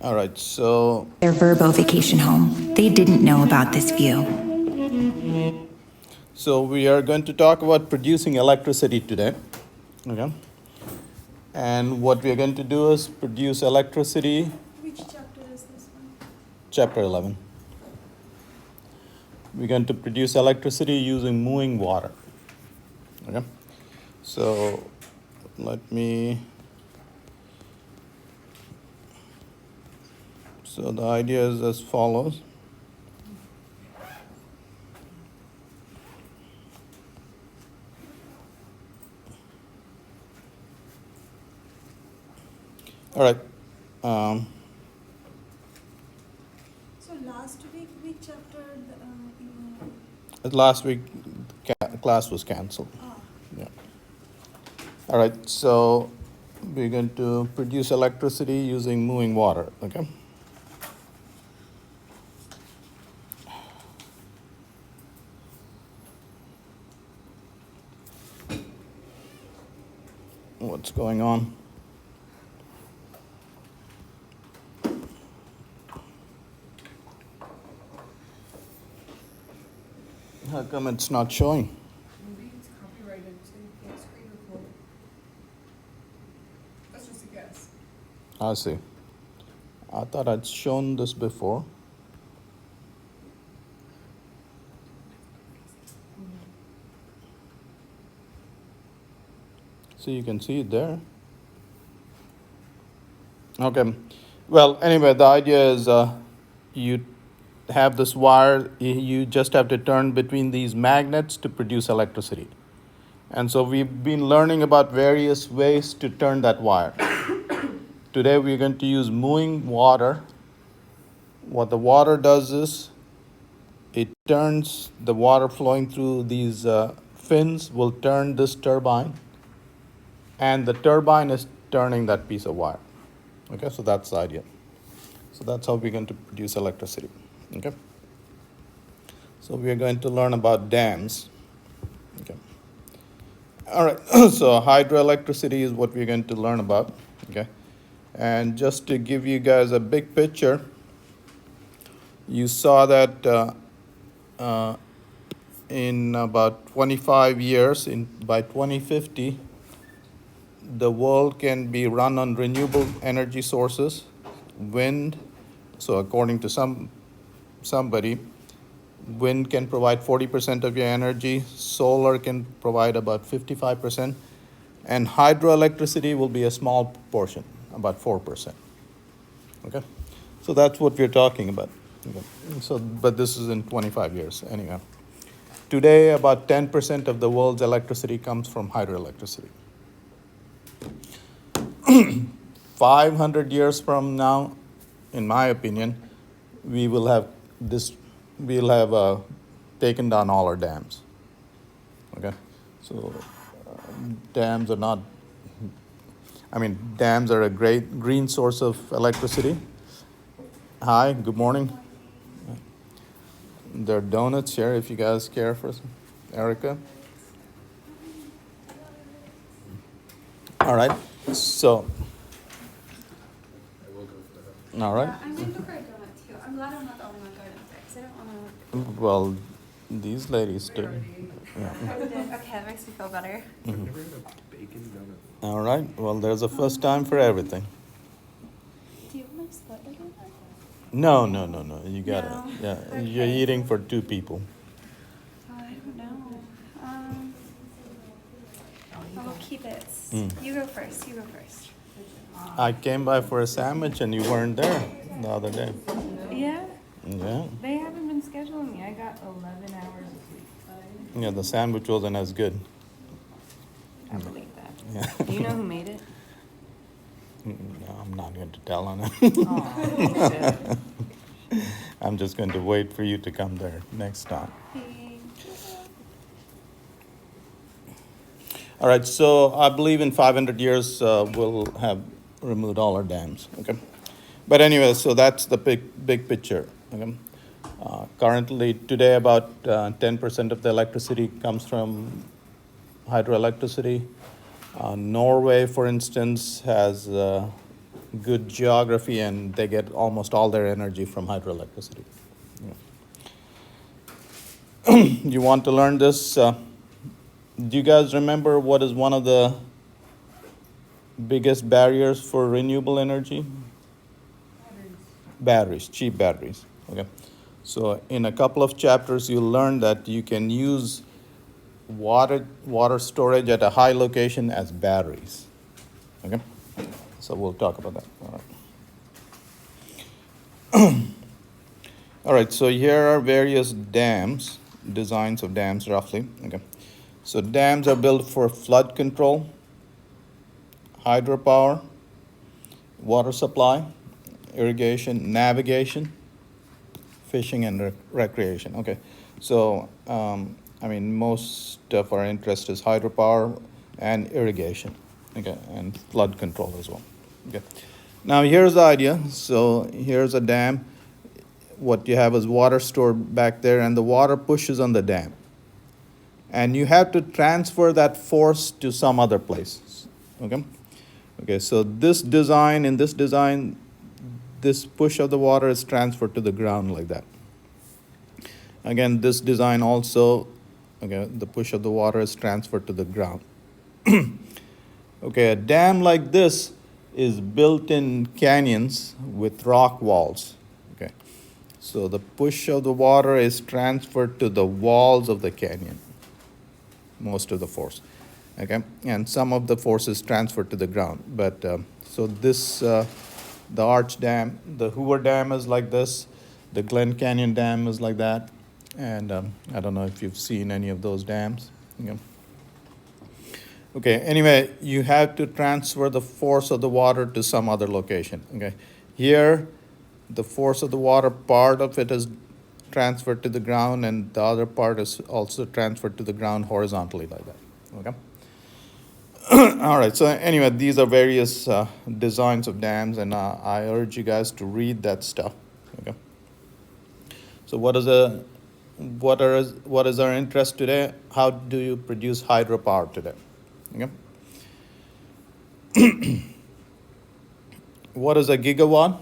All right, so Their Verbo vacation home. They didn't know about this view. we are going to talk about producing electricity today. Okay. And what we are going to do is produce electricity. Which chapter is this one? Chapter 11. We're going to produce electricity using moving water. Okay. So let me. So the idea is as follows. All right. So last week, which chapter you? Last week, class was canceled. Ah, Yeah. All right. So we're going to produce electricity using moving water. Okay. What's going on? How come it's not showing? Maybe it's copyrighted, so you can't screen record. That's just a guess. I see. I thought I'd shown this before. So you can see it there. Okay. Well, anyway, the idea is you have this wire, you just have to turn between these magnets to produce electricity. And so we've been learning about various ways to turn that wire. Today we're going to use moving water. What the water does is it turns the water flowing through these fins will turn this turbine, and the turbine is turning that piece of wire. Okay, so that's the idea. So that's how we're going to produce electricity. Okay. So we are going to learn about dams. Okay. All right. So hydroelectricity is what we're going to learn about. Okay. And just to give you guys a big picture, you saw that in about 25 years, by 2050, the world can be run on renewable energy sources, wind. So according to somebody, wind can provide 40% of your energy, solar can provide about 55%, and hydroelectricity will be a small portion, about 4%. Okay? So that's what we're talking about. Okay. So, but this is in 25 years, anyhow. Today, about 10% of the world's electricity comes from hydroelectricity. 500 years from now, in my opinion, we'll have taken down all our dams. Okay, so dams are not. Dams are a great green source of electricity. Hi, good morning. There are donuts here if you guys care for some. Erica. All right, so. All right. I'm gonna go for a donut too. I'm glad I'm not the only one going up there because I don't want to. Well, these ladies do. Yeah. Okay, that makes me feel better. All right. Well, there's a first time for everything. Do you want to split a donut? No. You got No? it. Yeah, Okay. you're eating for 2 people. I don't know. I'll keep it. Mm. You go first. You go first. I came by for a sandwich and you weren't there the other day. Yeah, Yeah. they haven't been scheduling me. I got 11 hours this week. Yeah, the sandwich wasn't as good. I believe that. Yeah. Do you know who made it? No, I'm not going to tell on it. Oh, you should. I'm just going to wait for you to come there next time. All right, so I believe in 500 years we'll have removed all our dams. Okay, but anyway, so that's the big picture. Okay, currently today about 10% of the electricity comes from hydroelectricity. Norway, for instance, has good geography, and they get almost all their energy from hydroelectricity. Yeah. You want to learn this? Do you guys remember what is one of the biggest barriers for renewable energy? Batteries, cheap batteries. Okay. So in a couple of chapters, you'll learn that you can use water storage at a high location as batteries. Okay. So we'll talk about that. All right. All right. So here are various dams, designs of dams, roughly. Okay. So dams are built for flood control, hydropower, water supply, irrigation, navigation, fishing, and recreation. Okay, so I mean, most of our interest is hydropower and irrigation, okay, and flood control as well. Okay, now here's the idea. So here's a dam. What you have is water stored back there, and the water pushes on the dam. And you have to transfer that force to some other place. Okay? Okay, so this design, this push of the water is transferred to the ground like that. Again, this design also, okay, the push of the water is transferred to the ground. Okay, a dam like this is built in canyons with rock walls. Okay, so the push of the water is transferred to the walls of the canyon, most of the force. Okay, and some of the force is transferred to the ground. But so this, the Arch Dam, the Hoover Dam is like this, the Glen Canyon Dam is like that, and I don't know if you've seen any of those dams. Okay. Okay, anyway, you have to transfer the force of the water to some other location. Okay, here, the force of the water, part of it is transferred to the ground, and the other part is also transferred to the ground horizontally like that. Okay. All right, so anyway, these are various designs of dams, and I urge you guys to read that stuff. Okay. So what is our interest today? How do you produce hydropower today? Okay. What is a gigawatt?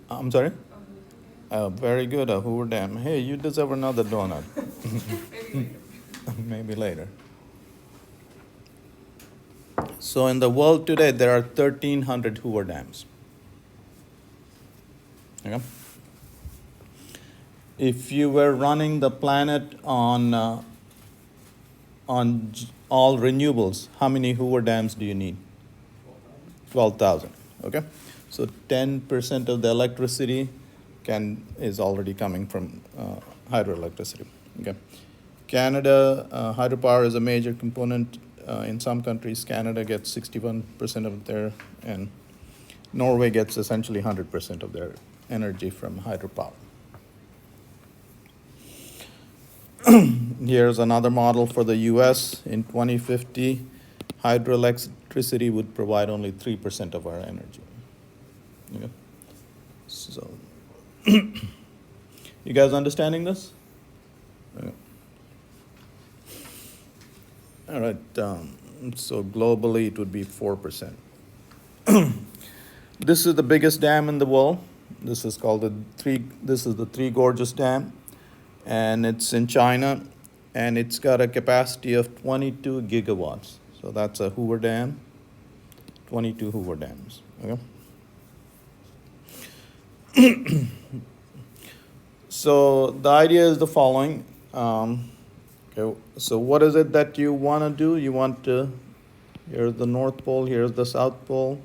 I'm sorry? Very good, a Hoover Dam. Hey, you deserve another donut. Maybe later. So in the world today, there are 1,300 Hoover Dams. Okay? If you were running the planet on all renewables, how many Hoover Dams do you need? 12,000. Okay? So 10% of the electricity is already coming from hydroelectricity. Okay? Canada, hydropower is a major component. In some countries, Canada gets 61% of their, and Norway gets essentially 100% of their energy from hydropower. Here's another model for the US. In 2050, hydroelectricity would provide only 3% of our energy. Okay? So, you guys understanding this? Okay. All right, so globally it would be 4%. This is the biggest dam in the world. This is called the Three Gorges Dam, and it's in China, and it's got a capacity of 22 gigawatts. So that's a Hoover Dam, 22 Hoover Dams. Okay. So the idea is the following. Okay, so what is it that you want to do? You want to, here's the North Pole, here's the South Pole.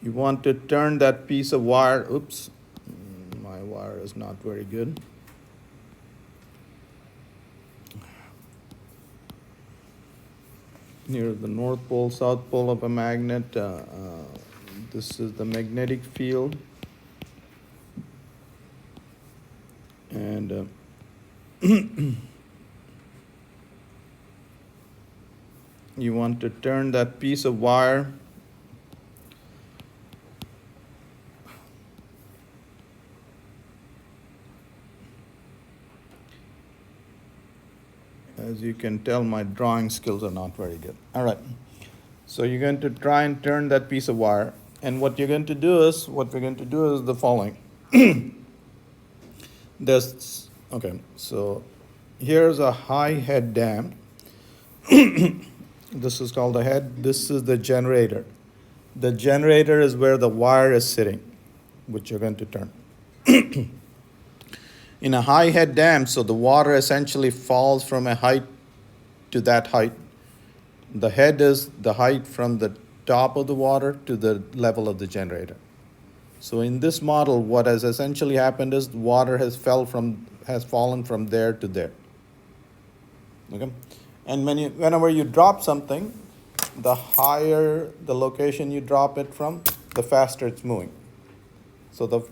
You want to turn that piece of wire, oops, my wire is not very good. Here's the North Pole, South Pole of a magnet. This is the magnetic field. And you want to turn that piece of wire As you can tell, my drawing skills are not very good. All right. So you're going to try and turn that piece of wire. And what we're going to do is the following. Okay, so here's a high head dam. This is called the head. This is the generator. The generator is where the wire is sitting, which you're going to turn. In a high head dam, so the water essentially falls from a height to that height. The head is the height from the top of the water to the level of the generator. So in this model, what has essentially happened is the water has fallen from there to there. Okay? And whenever you drop something, the higher the location you drop it from, the faster it's moving. So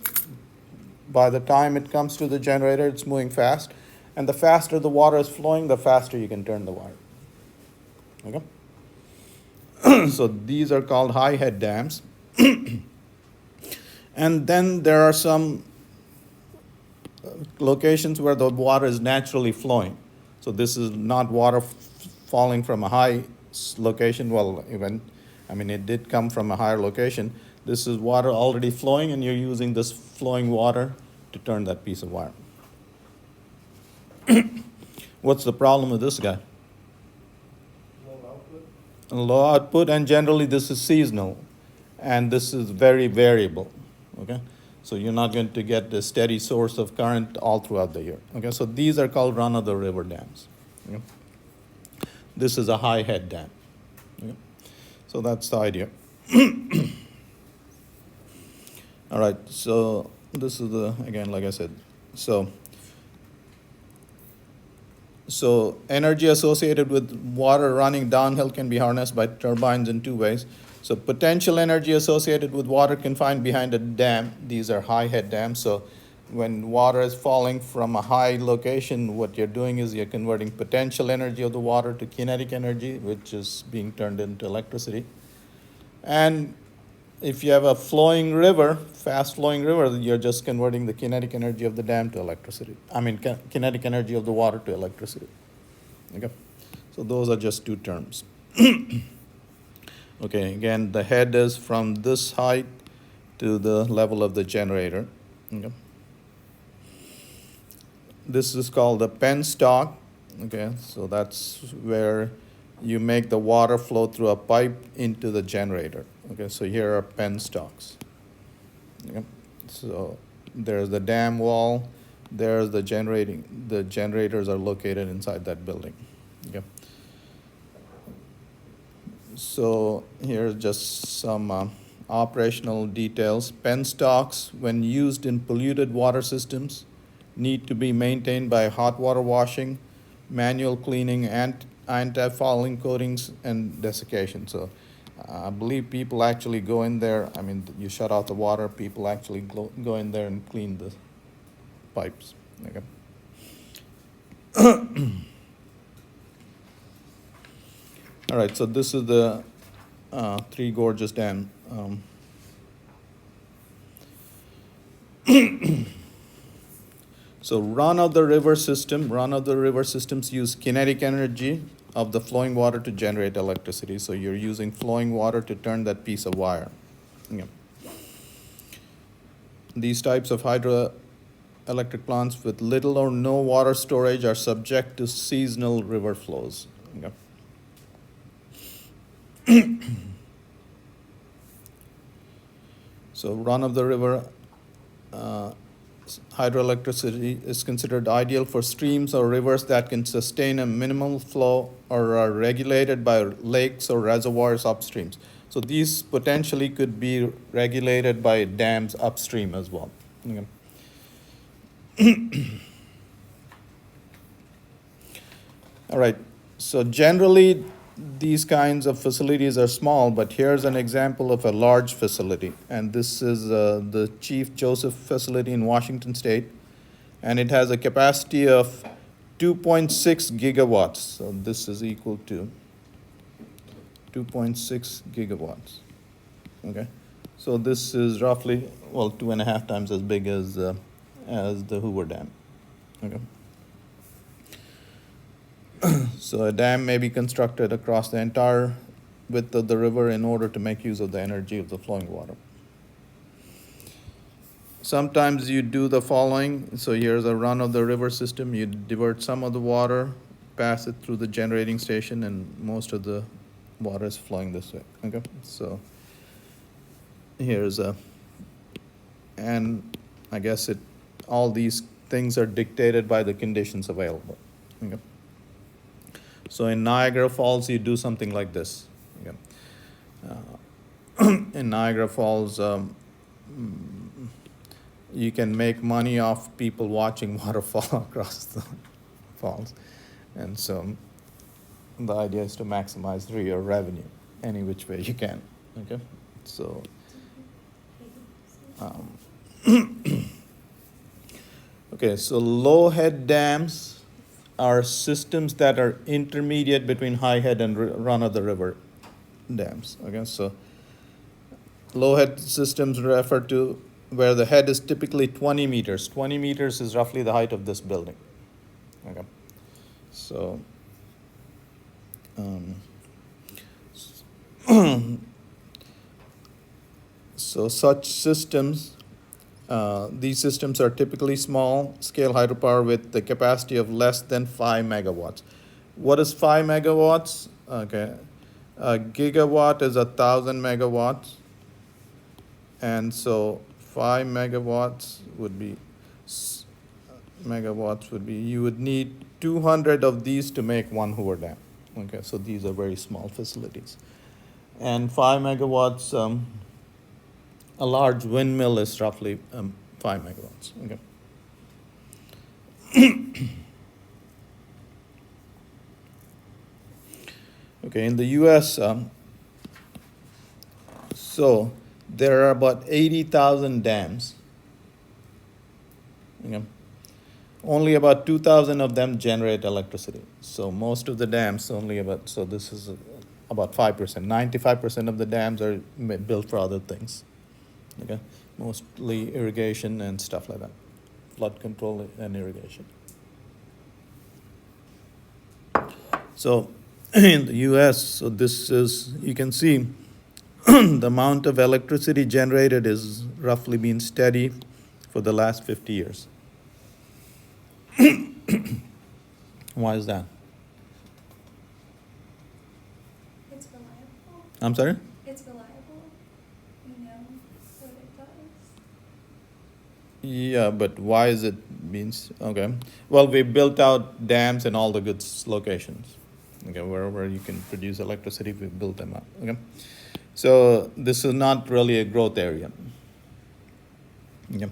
by the time it comes to the generator, it's moving fast. And the faster the water is flowing, the faster you can turn the wire. Okay? So these are called high head dams. And then there are some locations where the water is naturally flowing. So this is not water falling from a high location. Well, it did come from a higher location. This is water already flowing, and you're using this flowing water to turn that piece of wire. What's the problem with this guy? Low output, and generally this is seasonal, and this is very variable. Okay, so you're not going to get a steady source of current all throughout the year. Okay, so these are called run-of-the-river dams. Okay? This is a high head dam. Okay? So that's the idea. All right, so this is again, like I said, so energy associated with water running downhill can be harnessed by turbines in two ways. So potential energy associated with water confined behind a dam, these are high head dams. So when water is falling from a high location, what you're doing is you're converting potential energy of the water to kinetic energy, which is being turned into electricity. And if you have a flowing river, fast flowing river, you're just converting the kinetic energy of the dam to electricity. Kinetic energy of the water to electricity. Okay, so those are just two terms. Okay, again, the head is from this height to the level of the generator. Okay. This is called the penstock. Okay, so that's where you make the water flow through a pipe into the generator. Okay, so here are penstocks. Okay, so there's the dam wall. There's the generating. The generators are located inside that building. Okay. So here's just some operational details. Penstocks, when used in polluted water systems, need to be maintained by hot water washing, manual cleaning, and anti-fouling coatings and desiccation. So I believe people actually go in there. You shut off the water, people actually go in there and clean the pipes. Okay. All right, so this is the Three Gorges Dam. So run-of-the-river systems use kinetic energy of the flowing water to generate electricity. So you're using flowing water to turn that piece of wire. Yeah. These types of hydroelectric plants with little or no water storage are subject to seasonal river flows. Okay. So run-of-the-river hydroelectricity is considered ideal for streams or rivers that can sustain a minimal flow or are regulated by lakes or reservoirs upstream. So these potentially could be regulated by dams upstream as well. Okay. All right, so generally these kinds of facilities are small, but here's an example of a large facility. And this is the Chief Joseph facility in Washington State. And it has a capacity of 2.6 gigawatts. So this is equal to 2.6 gigawatts. Okay. So this is roughly, 2.5 times as big as the Hoover Dam. Okay. So a dam may be constructed across the entire width of the river in order to make use of the energy of the flowing water. Sometimes you do the following. So here's a run of the river system. You divert some of the water, pass it through the generating station, and most of the water is flowing this way. Okay, so here's a, and I guess all these things are dictated by the conditions available. Okay. So in Niagara Falls, you do something like this. Okay. In Niagara Falls, you can make money off people watching water fall across the falls. And so the idea is to maximize your revenue any which way you can. Okay, so okay, so low head dams are systems that are intermediate between high head and run of the river dams. Okay, so low head systems refer to where the head is typically 20 meters. 20 meters is roughly the height of this building. Okay, so so such systems, these systems are typically small scale hydropower with the capacity of less than 5 megawatts. What is 5 megawatts? Okay, a gigawatt is 1,000 megawatts, and so 5 megawatts would be you would need 200 of these to make one Hoover Dam. Okay, so these are very small facilities. And 5 megawatts, a large windmill is roughly 5 megawatts. Okay. Okay, in the US, so there are about 80,000 dams. Okay. Only about 2,000 of them generate electricity. So most of the dams, so this is about 5%. 95% of the dams are built for other things. Okay, mostly irrigation and stuff like that, flood control and irrigation. So in the US, so this is, you can see the amount of electricity generated is roughly been steady for the last 50 years. Why is that? It's reliable. I'm sorry? It's reliable. You know what it does. Yeah, but why is it means, okay. Well, we built out dams in all the good locations. Okay, wherever you can produce electricity, we built them up. Okay. So this is not really a growth area. Okay.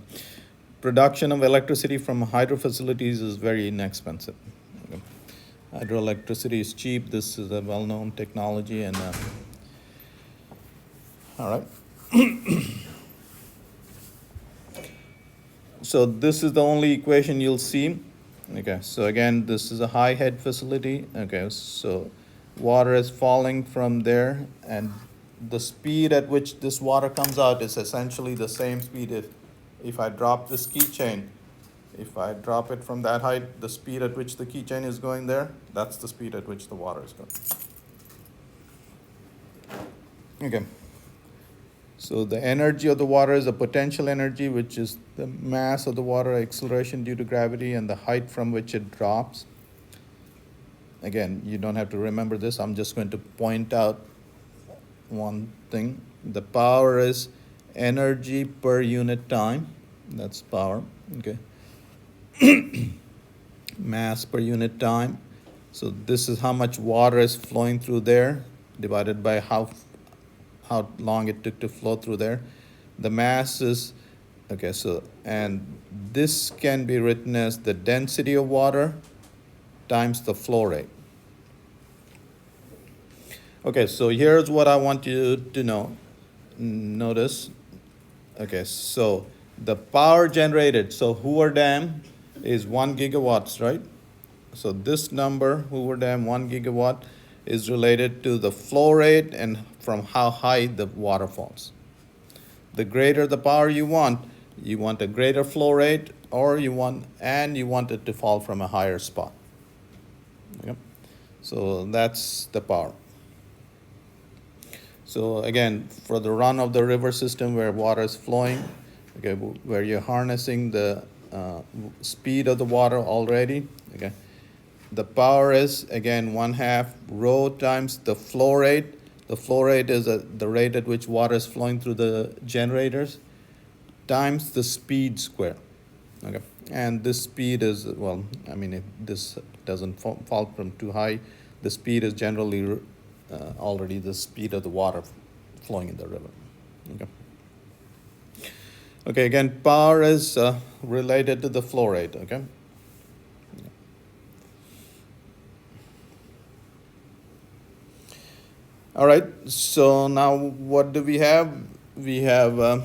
Production of electricity from hydro facilities is very inexpensive. Okay. Hydroelectricity is cheap. This is a well-known technology, and all right. So this is the only equation you'll see. Okay, so again, this is a high head facility. Okay, so water is falling from there, and the speed at which this water comes out is essentially the same speed if I drop this keychain. If I drop it from that height, the speed at which the keychain is going there, that's the speed at which the water is going. Okay. So the energy of the water is a potential energy, which is the mass of the water, acceleration due to gravity, and the height from which it drops. Again, you don't have to remember this. I'm just going to point out one thing. The power is energy per unit time. That's power. Okay. Mass per unit time. So this is how much water is flowing through there, divided by how long it took to flow through there. The mass is, okay, so, and this can be written as the density of water times the flow rate. Okay, so here's what I want you to know. Notice, okay, so the power generated, so Hoover Dam is 1 gigawatts, right? So this number, Hoover Dam 1 gigawatt, is related to the flow rate and from how high the water falls. The greater the power you want a greater flow rate, or you want it to fall from a higher spot. Okay? So that's the power. So again, for the run of the river system where water is flowing, okay, where you're harnessing the speed of the water already, okay, the power is again 1/2 rho times the flow rate. The flow rate is the rate at which water is flowing through the generators times the speed square. Okay, and this speed is, well, I mean, if this doesn't fall from too high, the speed is generally already the speed of the water flowing in the river. Okay. Okay, again, power is related to the flow rate. Okay. All right, so now what do we have? We have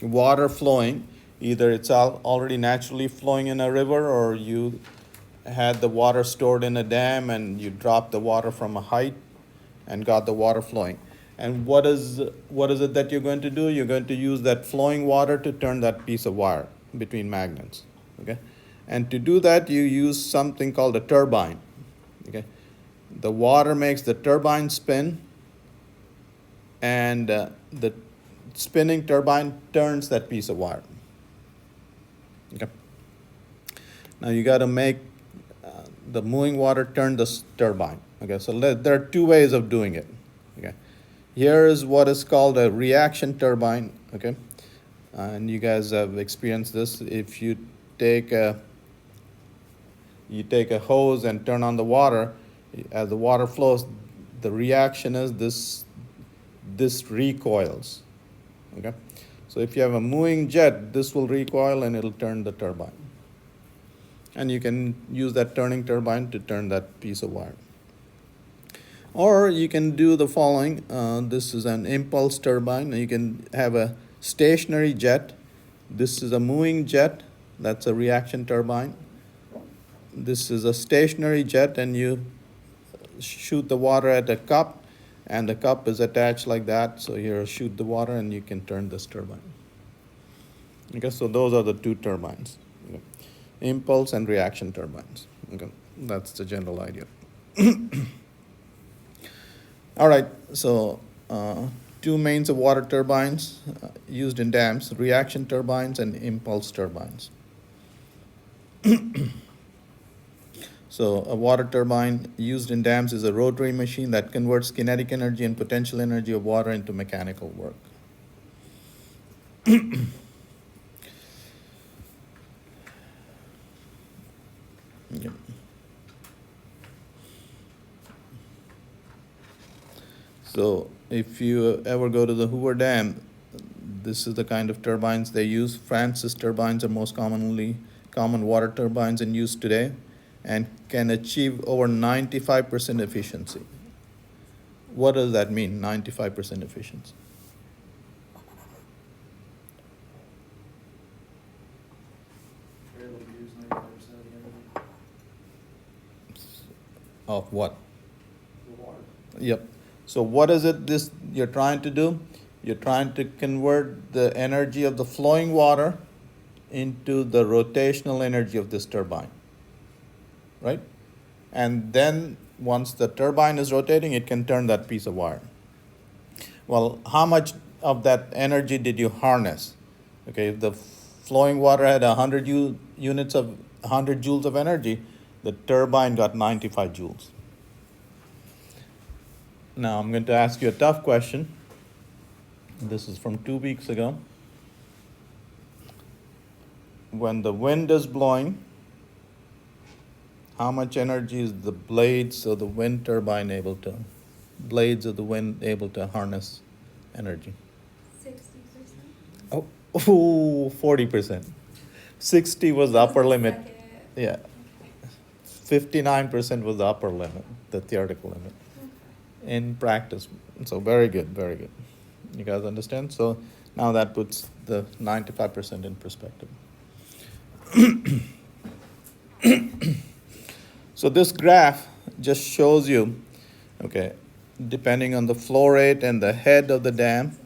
water flowing. Either it's already naturally flowing in a river, or you had the water stored in a dam and you dropped the water from a height and got the water flowing. And what is it that you're going to do? You're going to use that flowing water to turn that piece of wire between magnets. Okay? And to do that, you use something called a turbine. Okay? The water makes the turbine spin, and the spinning turbine turns that piece of wire. Okay. Now you got to make the moving water turn the turbine. Okay, so there are two ways of doing it. Okay, here is what is called a reaction turbine. Okay, and you guys have experienced this. If you take a hose and turn on the water, as the water flows, the reaction is this recoils. Okay, so if you have a moving jet, this will recoil and it'll turn the turbine. And you can use that turning turbine to turn that piece of wire. Or you can do the following. This is an impulse turbine. You can have a stationary jet. This is a moving jet. That's a reaction turbine. This is a stationary jet, and you shoot the water at a cup, and the cup is attached like that. So here, shoot the water, and you can turn this turbine. Okay, so those are the two turbines. Okay. Impulse and reaction turbines. Okay, that's the general idea. All right, so two mains of water turbines used in dams: reaction turbines and impulse turbines. So a water turbine used in dams is a rotary machine that converts kinetic energy and potential energy of water into mechanical work. Okay. So if you ever go to the Hoover Dam, this is the kind of turbines they use. Francis turbines are most common water turbines in use today, and can achieve over 95% efficiency. What does that mean, 95% efficiency? You're able to use 95% of the energy, Of what? the water. Yep. So what is it this you're trying to do? You're trying to convert the energy of the flowing water into the rotational energy of this turbine, right? And then once the turbine is rotating, it can turn that piece of wire. Well, how much of that energy did you harness? Okay, if the flowing water had 100 units of 100 joules of energy, the turbine got 95 joules. Now I'm going to ask you a tough question. This is from 2 weeks ago. When the wind is blowing, how much energy is the blades of the wind turbine blades of the wind able to harness energy? 60%. Oh, 40%. 60 was the upper limit. Second. Yeah. 59% was the upper limit, the theoretical limit. In practice. So very good, very good. You guys understand? So now that puts the 95% in perspective. So this graph just shows you, okay, depending on the flow rate and the head of the dam,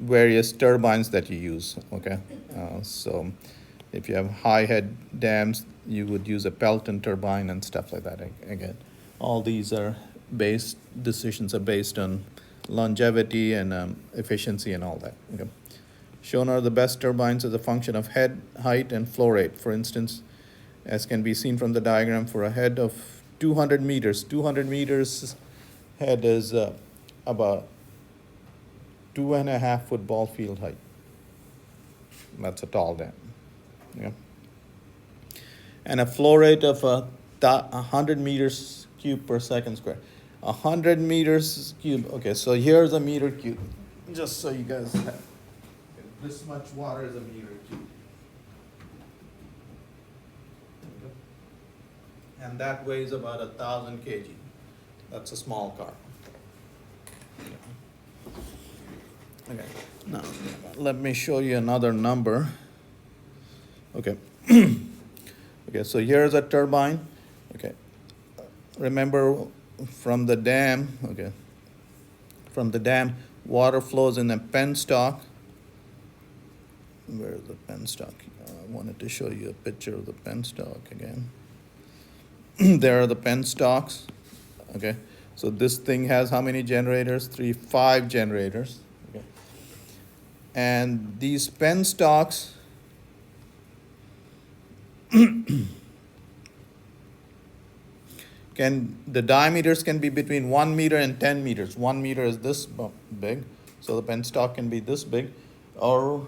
various turbines that you use, okay? So if you have high head dams, you would use a Pelton turbine and stuff like that again. All these decisions are based on longevity and efficiency and all that. Okay. Shown are the best turbines as a function of head height and flow rate. For instance, as can be seen from the diagram, for a head of 200 meters, 200 meters head is about 2.5 football field height. That's a tall dam. Yeah. And a flow rate of 100 meters cube per second square. 100 meters cube. Okay, so here's a meter cube. Just so you guys have. This much water is a meter cube. And that weighs about 1,000 kg. That's a small car. Okay, now let me show you another number. Okay. Okay, so here's a turbine. Okay, remember from the dam. Okay, from the dam, water flows in a penstock. Where's the penstock? I wanted to show you a picture of the penstock again. There are the penstocks. Okay, so this thing has how many generators? 5 generators. Okay, and these penstocks the diameters can be between 1 meter and 10 meters. 1 meter is this big, so the penstock can be this big, or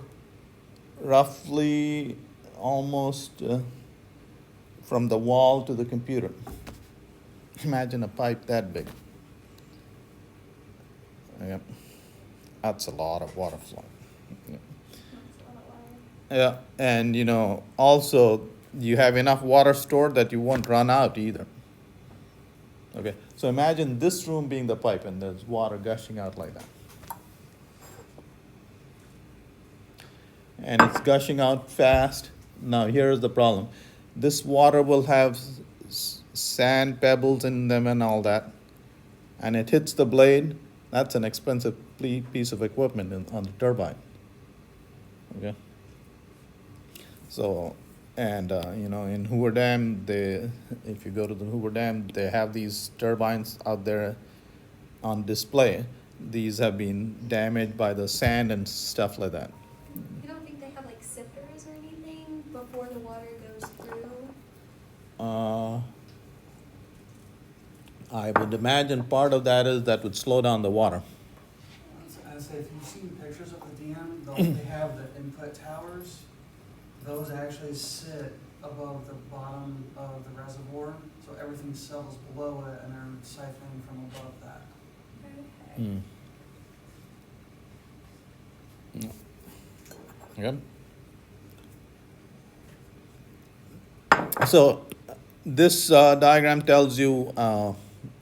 roughly almost from the wall to the computer. Imagine a pipe that big. Yeah. That's a lot of water flowing. Yeah. Yeah, and also you have enough water stored that you won't run out either. Okay, so imagine this room being the pipe and there's water gushing out like that. And it's gushing out fast. Now here's the problem. This water will have sand, pebbles in them and all that. And it hits the blade. That's an expensive piece of equipment on the turbine. Okay. So, and in Hoover Dam, if you go to the Hoover Dam, they have these turbines out there on display. These have been damaged by the sand and stuff like that. You don't think they have like sifters or anything before the water goes through? I would imagine part of that is that would slow down the water. I say, if you've seen pictures of the dam, they have the input towers. Those actually sit above the bottom of the reservoir, so everything settles below it, and they're siphoning from above that. Okay. Good. So this diagram tells you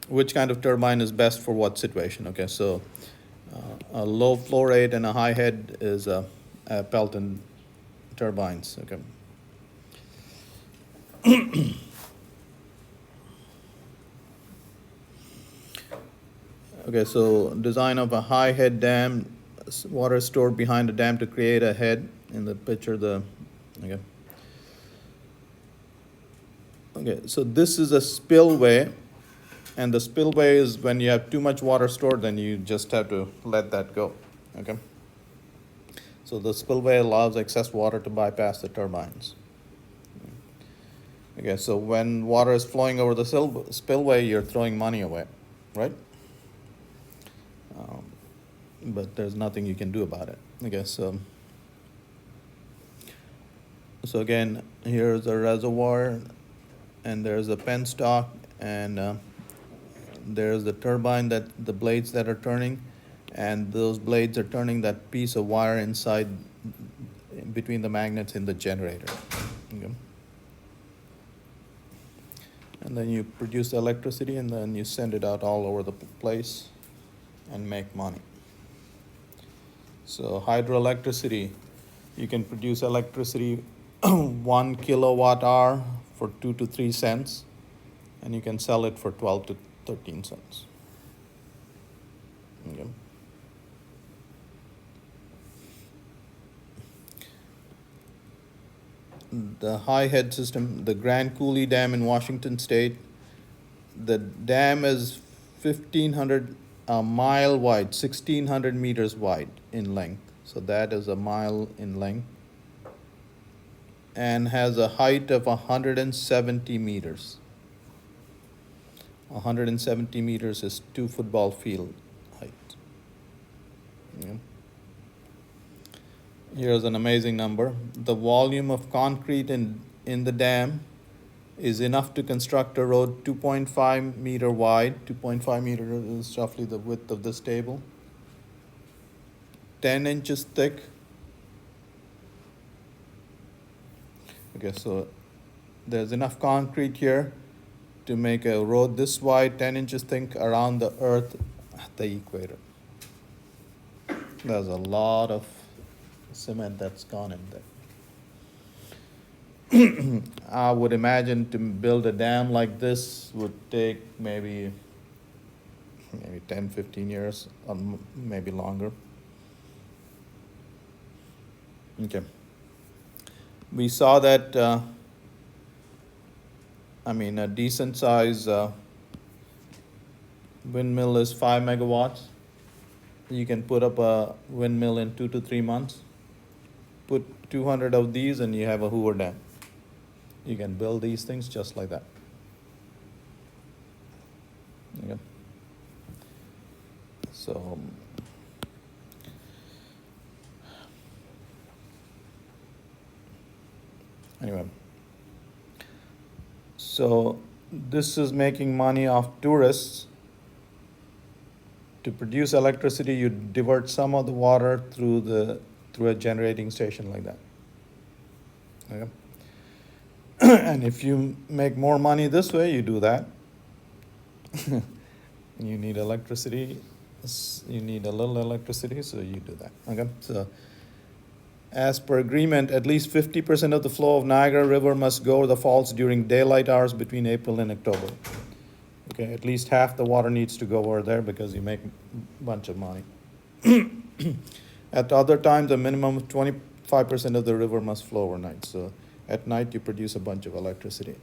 which kind of turbine is best for what situation. Okay, so a low flow rate and a high head is Pelton turbines. Okay. Okay, so design of a high head dam, water stored behind the dam to create a head. In the picture, okay. Okay, so this is a spillway, and the spillway is when you have too much water stored, then you just have to let that go. Okay. So the spillway allows excess water to bypass the turbines. Okay, so when water is flowing over the spillway, you're throwing money away, right? But there's nothing you can do about it. Okay, so again, here's a reservoir, and there's a penstock, and there's the turbine, that the blades that are turning, and those blades are turning that piece of wire inside between the magnets in the generator. Okay. And then you produce electricity, and then you send it out all over the place and make money. So hydroelectricity, you can produce electricity 1 kilowatt hour for 2 to 3 cents, and you can sell it for 12 to 13 cents. Okay. The high head system, the Grand Coulee Dam in Washington State, the dam is 1,500 a mile wide, 1,600 meters wide in length. So that is a mile in length, and has a height of 170 meters. 170 meters is 2 football field height. Yeah. Here's an amazing number. The volume of concrete in the dam is enough to construct a road 2.5 meter wide. 2.5 meter is roughly the width of this table. 10 inches thick. Okay, so there's enough concrete here to make a road this wide, 10 inches thick around the earth at the equator. There's a lot of cement that's gone in there. I would imagine to build a dam like this would take maybe 10, 15 years, or maybe longer. Okay. We saw that, a decent size windmill is 5 megawatts. You can put up a windmill in 2 to 3 months. Put 200 of these and you have a Hoover Dam. You can build these things just like that. Okay. So, anyway. So this is making money off tourists. To produce electricity, you divert some of the water through a generating station like that. Okay. And if you make more money this way, you do that. You need electricity. You need a little electricity, so you do that. Okay. So, as per agreement, at least 50% of the flow of Niagara River must go to the falls during daylight hours between April and October. Okay, at least half the water needs to go over there because you make a bunch of money. At other times, a minimum of 25% of the river must flow overnight. So at night, you produce a bunch of electricity.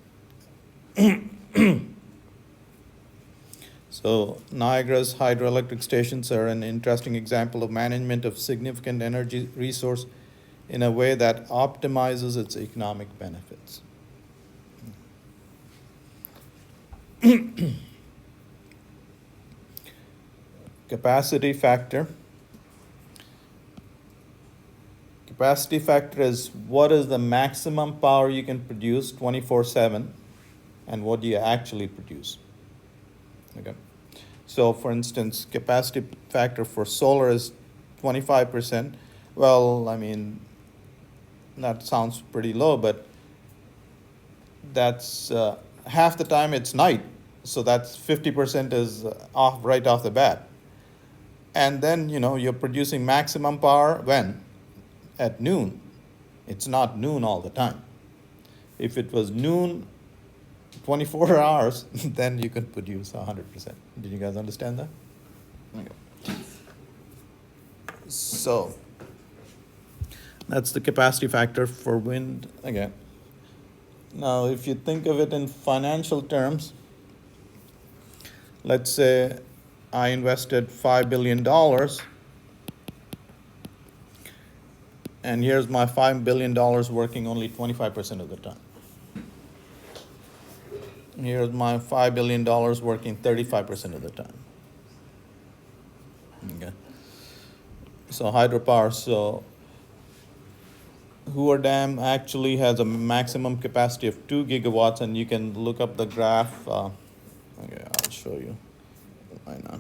So Niagara's hydroelectric stations are an interesting example of management of significant energy resource in a way that optimizes its economic benefits. Capacity factor. Capacity factor is what is the maximum power you can produce 24/7 and what do you actually produce. Okay. So for instance, capacity factor for solar is 25%. Well, that sounds pretty low, but that's half the time it's night. So that's 50% is off right off the bat. And then, you're producing maximum power when? At noon. It's not noon all the time. If it was noon, 24 hours, then you could produce 100%. Did you guys understand that? Okay. So, that's the capacity factor for wind again. Now, if you think of it in financial terms, let's say I invested $5 billion, and here's my $5 billion working only 25% of the time. Here's my $5 billion working 35% of the time. Okay. So hydropower. So Hoover Dam actually has a maximum capacity of 2 gigawatts, and you can look up the graph. Okay, I'll show you. Why not?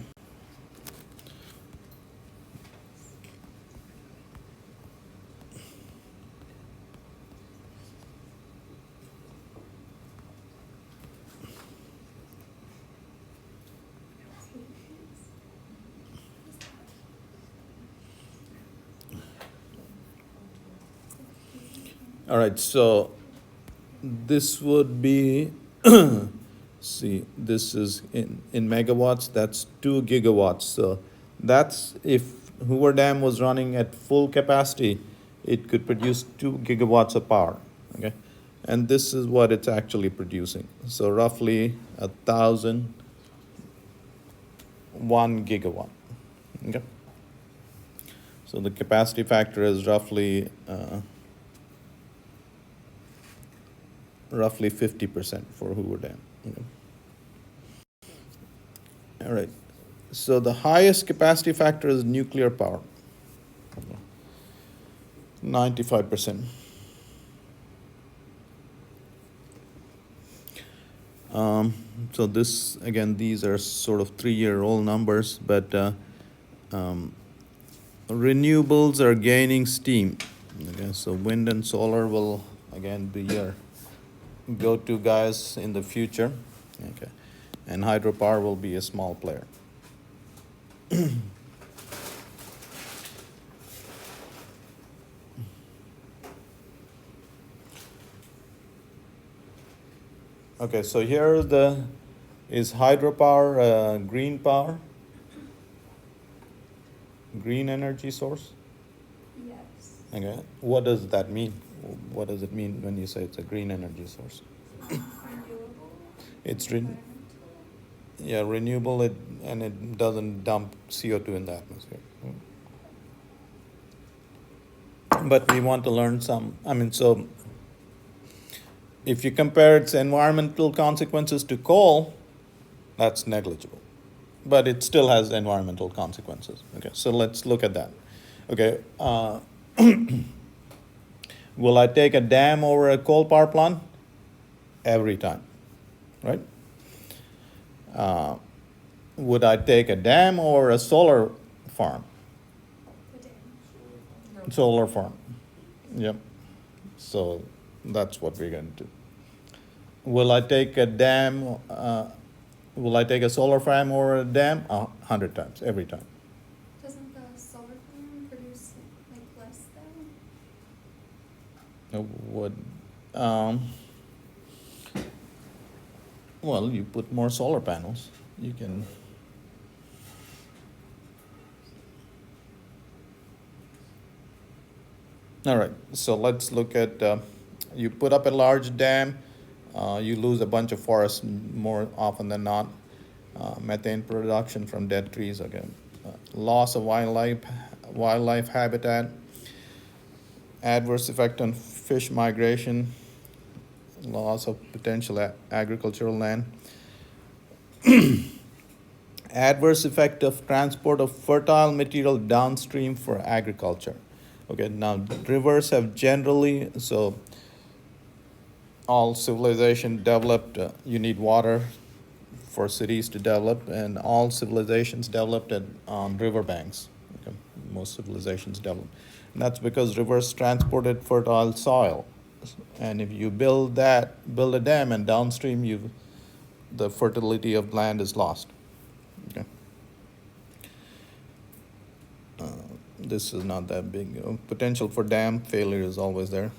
All right, so this would be, see, this is in megawatts, that's 2 gigawatts. So that's, if Hoover Dam was running at full capacity, it could produce 2 gigawatts of power, okay? and this is what it's actually producing. So roughly 1,001 gigawatt. Okay. So the capacity factor is roughly 50% for Hoover Dam. Okay. All right. So the highest capacity factor is nuclear power, 95%. So this, again, these are sort of 3-year-old numbers, but renewables are gaining steam. Okay, so wind and solar will, again, be your go-to guys in the future. Okay, and hydropower will be a small player. Okay, so here is hydropower green power, green energy source. Yes. Okay, what does that mean? What does it mean when you say it's a green energy source? Renewable. It's Environmental. yeah, renewable, and it doesn't dump CO2 in the atmosphere. But we want to learn some. I mean, so if you compare its environmental consequences to coal, that's negligible. But it still has environmental consequences. Okay, so let's look at that. Okay, will I take a dam over a coal power plant? Every time, right? Would I take a dam or a solar farm? The dam. Solar farm. Yep. So that's what we're going to do. Will I take a dam? Will I take a solar farm or a dam? 100 times, every time. Doesn't the solar farm produce like less though? Would well, you put more solar panels. You can. All right, so let's look at, you put up a large dam, you lose a bunch of forests more often than not. Methane production from dead trees, again. Loss of wildlife habitat, adverse effect on fish migration, loss of potential agricultural land. Adverse effect of transport of fertile material downstream for agriculture. Okay, now rivers have generally, so all civilization developed, you need water for cities to develop, and all civilizations developed on riverbanks. Okay, most civilizations developed. And that's because rivers transported fertile soil. And if you build a dam, and downstream the fertility of land is lost. Okay. This is not that big. Potential for dam failure is always there.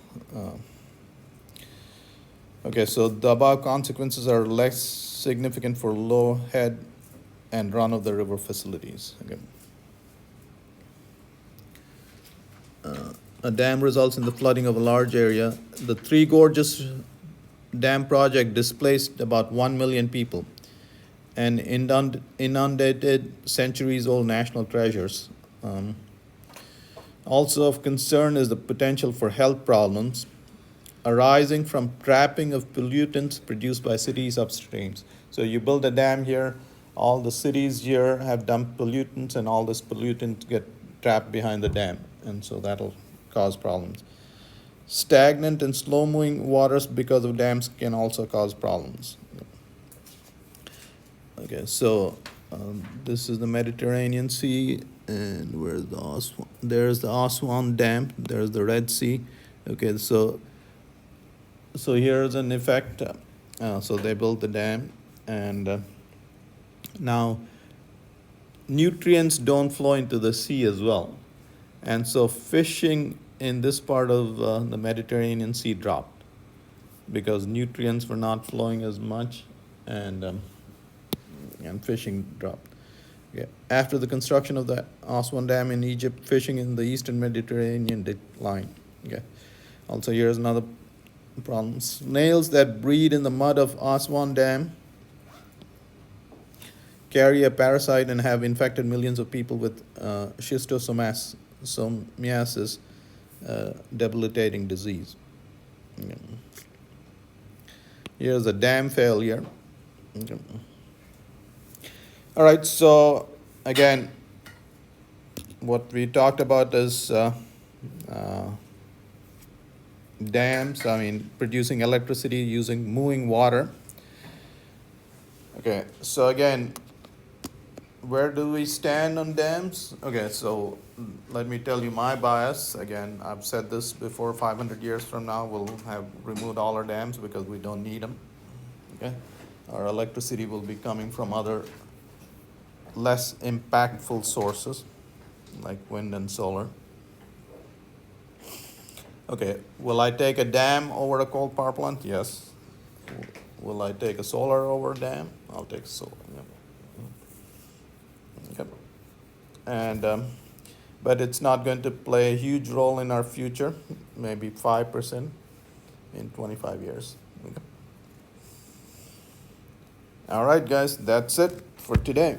Okay, so the above consequences are less significant for low head and run-of-the-river facilities. Okay. A dam results in the flooding of a large area. The Three Gorges Dam project displaced about 1 million people and inundated centuries-old national treasures. Also of concern is the potential for health problems arising from trapping of pollutants produced by cities upstreams. So you build a dam here, all the cities here have dumped pollutants, and all this pollutants get trapped behind the dam, and so that'll cause problems. Stagnant and slow-moving waters because of dams can also cause problems. Okay, so this is the Mediterranean Sea, and where's the Aswan? There's the Aswan Dam. There's the Red Sea. Okay, so here's an effect. So they built the dam, and now nutrients don't flow into the sea as well, and so fishing in this part of the Mediterranean Sea dropped because nutrients were not flowing as much, and fishing dropped. Okay. After the construction of the Aswan Dam in Egypt, fishing in the eastern Mediterranean declined. Okay. Also, here's another problems. Snails that breed in the mud of Aswan Dam carry a parasite and have infected millions of people with schistosomiasis, debilitating disease. Yeah. Here's a dam failure. Okay. All right, so again, what we talked about is uh, dams, I mean, producing electricity using moving water. Okay, so again, where do we stand on dams? Okay, so let me tell you my bias. Again, I've said this before, 500 years from now, we'll have removed all our dams because we don't need them. Okay, our electricity will be coming from other less impactful sources like wind and solar. Okay, will I take a dam over a coal power plant? Yes. Will I take a solar over a dam? I'll take solar. Yep. Yep. And but it's not going to play a huge role in our future. Maybe 5% in 25 years. Okay. All right, guys, that's it for today.